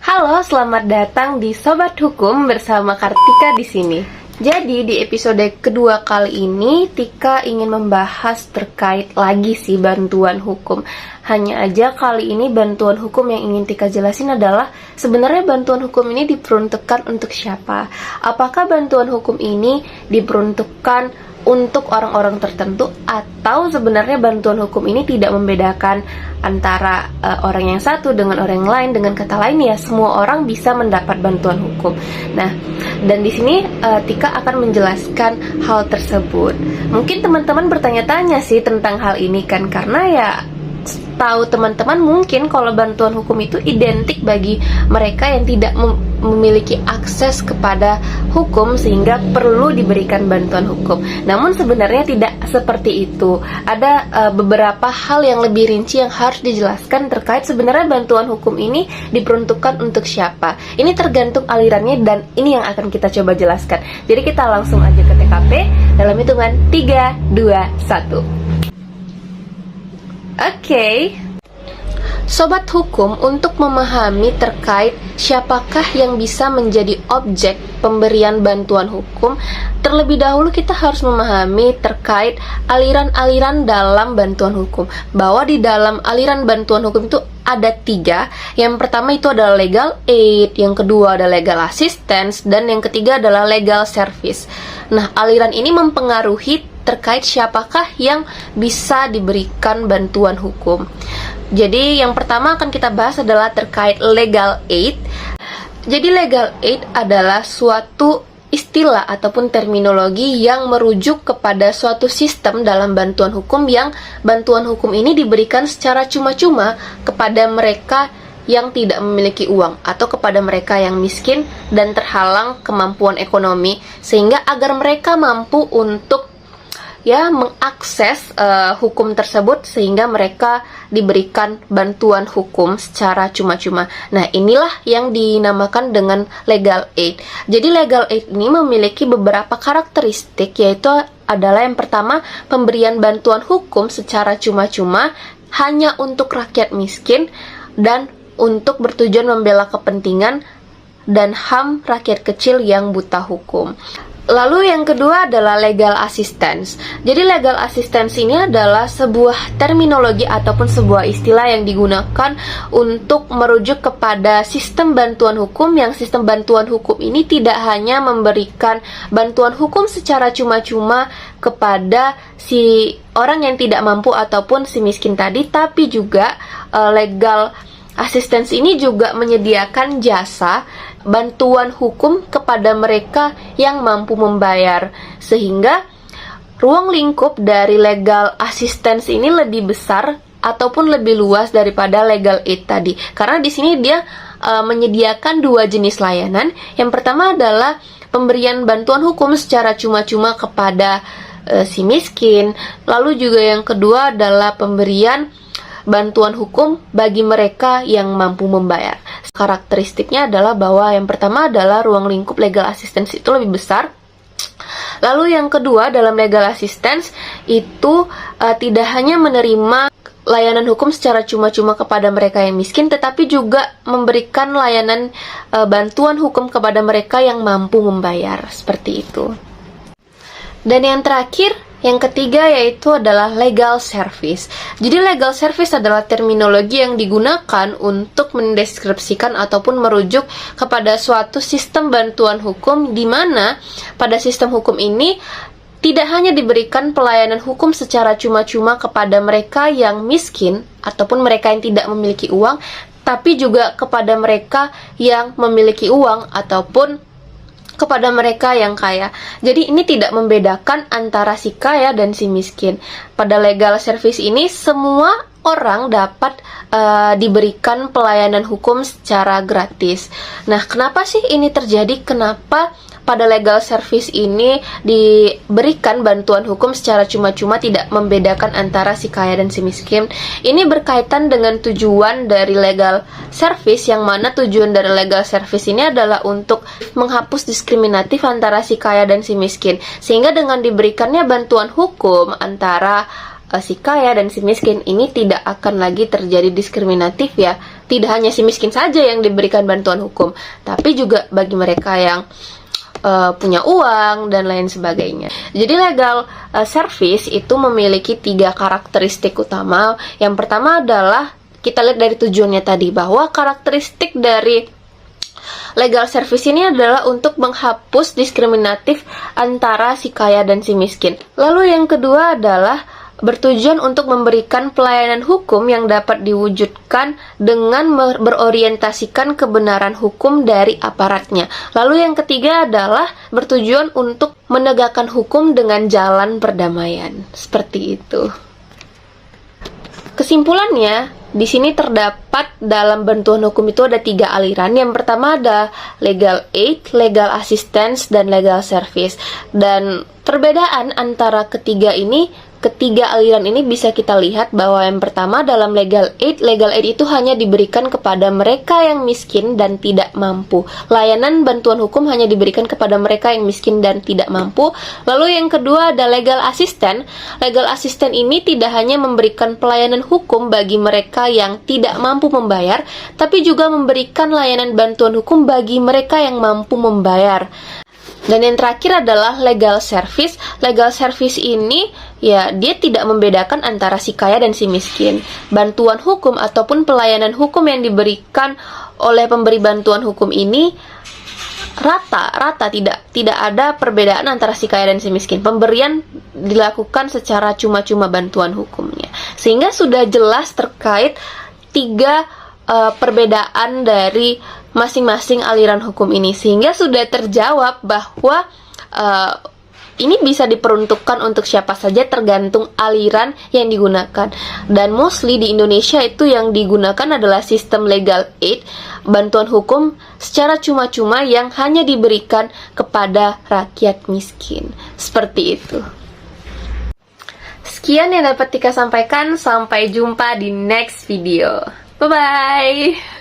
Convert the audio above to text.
Halo, selamat datang di Sobat Hukum bersama Kartika di sini. Jadi di episode kedua kali ini Tika ingin membahas terkait lagi sih bantuan hukum. Hanya aja kali ini bantuan hukum yang ingin Tika jelasin adalah sebenarnya bantuan hukum ini diperuntukkan untuk siapa? Apakah bantuan hukum ini diperuntukkan untuk orang-orang tertentu atau sebenarnya bantuan hukum ini tidak membedakan antara orang yang satu dengan orang yang lain. Dengan kata lain ya, semua orang bisa mendapat bantuan hukum. Nah, dan di sini Tika akan menjelaskan hal tersebut. Mungkin teman-teman bertanya-tanya sih tentang hal ini kan, karena ya tahu teman-teman mungkin kalau bantuan hukum itu identik bagi mereka yang tidak memiliki akses kepada hukum sehingga perlu diberikan bantuan hukum. Namun sebenarnya tidak seperti itu. Ada beberapa hal yang lebih rinci yang harus dijelaskan terkait sebenarnya bantuan hukum ini diperuntukkan untuk siapa. Ini tergantung alirannya dan ini yang akan kita coba jelaskan. Jadi kita langsung aja ke TKP dalam hitungan 3, 2, 1. Oke. Sobat hukum, untuk memahami terkait siapakah yang bisa menjadi objek pemberian bantuan hukum, terlebih dahulu kita harus memahami terkait aliran-aliran dalam bantuan hukum. Bahwa di dalam aliran bantuan hukum itu ada 3. Yang pertama itu adalah legal aid, yang kedua adalah legal assistance, dan yang ketiga adalah legal service. Nah, aliran ini mempengaruhi terkait siapakah yang bisa diberikan bantuan hukum. Jadi yang pertama akan kita bahas adalah terkait legal aid. Jadi legal aid adalah suatu istilah ataupun terminologi yang merujuk kepada suatu sistem dalam bantuan hukum yang bantuan hukum ini diberikan secara cuma-cuma kepada mereka yang tidak memiliki uang atau kepada mereka yang miskin dan terhalang kemampuan ekonomi, sehingga agar mereka mampu untuk mengakses hukum tersebut sehingga mereka diberikan bantuan hukum secara cuma-cuma. Nah, inilah yang dinamakan dengan legal aid. Jadi legal aid ini memiliki beberapa karakteristik, yaitu adalah yang pertama, pemberian bantuan hukum secara cuma-cuma hanya untuk rakyat miskin dan untuk bertujuan membela kepentingan dan HAM rakyat kecil yang buta hukum. Lalu yang kedua adalah legal assistance. Jadi legal assistance ini adalah sebuah terminologi ataupun sebuah istilah yang digunakan untuk merujuk kepada sistem bantuan hukum, yang sistem bantuan hukum ini tidak hanya memberikan bantuan hukum secara cuma-cuma kepada si orang yang tidak mampu ataupun si miskin tadi, tapi juga legal assistance ini juga menyediakan jasa bantuan hukum kepada mereka yang mampu membayar, sehingga ruang lingkup dari legal assistance ini lebih besar ataupun lebih luas daripada legal aid tadi. Karena di sini dia menyediakan 2 jenis layanan. Yang pertama adalah pemberian bantuan hukum secara cuma-cuma kepada si miskin. Lalu juga yang kedua adalah pemberian bantuan hukum bagi mereka yang mampu membayar. Karakteristiknya adalah bahwa yang pertama adalah ruang lingkup legal assistance itu lebih besar. Lalu yang kedua, dalam legal assistance itu tidak hanya menerima layanan hukum secara cuma-cuma kepada mereka yang miskin, tetapi juga memberikan layanan bantuan hukum kepada mereka yang mampu membayar, seperti itu. Dan yang terakhir, yang ketiga, yaitu adalah legal service. Jadi legal service adalah terminologi yang digunakan untuk mendeskripsikan ataupun merujuk kepada suatu sistem bantuan hukum, di mana pada sistem hukum ini tidak hanya diberikan pelayanan hukum secara cuma-cuma kepada mereka yang miskin ataupun mereka yang tidak memiliki uang, tapi juga kepada mereka yang memiliki uang ataupun kepada mereka yang kaya. Jadi ini tidak membedakan antara si kaya dan si miskin. Pada legal service ini semua orang dapat diberikan pelayanan hukum secara gratis. Nah, kenapa sih ini terjadi? Kenapa pada legal service ini diberikan bantuan hukum secara cuma-cuma, tidak membedakan antara si kaya dan si miskin? Ini berkaitan dengan tujuan dari legal service, yang mana tujuan dari legal service ini adalah untuk menghapus diskriminatif antara si kaya dan si miskin, sehingga dengan diberikannya bantuan hukum antara si kaya dan si miskin ini tidak akan lagi terjadi diskriminatif ya, tidak hanya si miskin saja yang diberikan bantuan hukum, tapi juga bagi mereka yang punya uang dan lain sebagainya. Jadi legal service itu memiliki 3 karakteristik utama. Yang pertama adalah kita lihat dari tujuannya tadi, bahwa karakteristik dari legal service ini adalah untuk menghapus diskriminatif antara si kaya dan si miskin. Lalu yang kedua adalah bertujuan untuk memberikan pelayanan hukum yang dapat diwujudkan dengan berorientasikan kebenaran hukum dari aparatnya. Lalu yang ketiga adalah bertujuan untuk menegakkan hukum dengan jalan perdamaian. Seperti itu. Kesimpulannya, di sini terdapat dalam bantuan hukum itu ada 3 aliran. Yang pertama ada legal aid, legal assistance, dan legal service. Dan perbedaan antara ketiga aliran ini bisa kita lihat bahwa yang pertama dalam legal aid itu hanya diberikan kepada mereka yang miskin dan tidak mampu. Layanan bantuan hukum hanya diberikan kepada mereka yang miskin dan tidak mampu. Lalu yang kedua ada legal assistant. Legal assistant ini tidak hanya memberikan pelayanan hukum bagi mereka yang tidak mampu membayar, tapi juga memberikan layanan bantuan hukum bagi mereka yang mampu membayar. Dan yang terakhir adalah legal service. Legal service ini ya dia tidak membedakan antara si kaya dan si miskin. Bantuan hukum ataupun pelayanan hukum yang diberikan oleh pemberi bantuan hukum ini rata tidak ada perbedaan antara si kaya dan si miskin. Pemberian dilakukan secara cuma-cuma bantuan hukumnya. Sehingga sudah jelas terkait 3 perbedaan dari masing-masing aliran hukum ini, sehingga sudah terjawab bahwa ini bisa diperuntukkan untuk siapa saja tergantung aliran yang digunakan. Dan mostly di Indonesia itu yang digunakan adalah sistem legal aid, bantuan hukum secara cuma-cuma yang hanya diberikan kepada rakyat miskin. Seperti itu. Sekian yang dapat Tika sampaikan, sampai jumpa di next video. Bye-bye!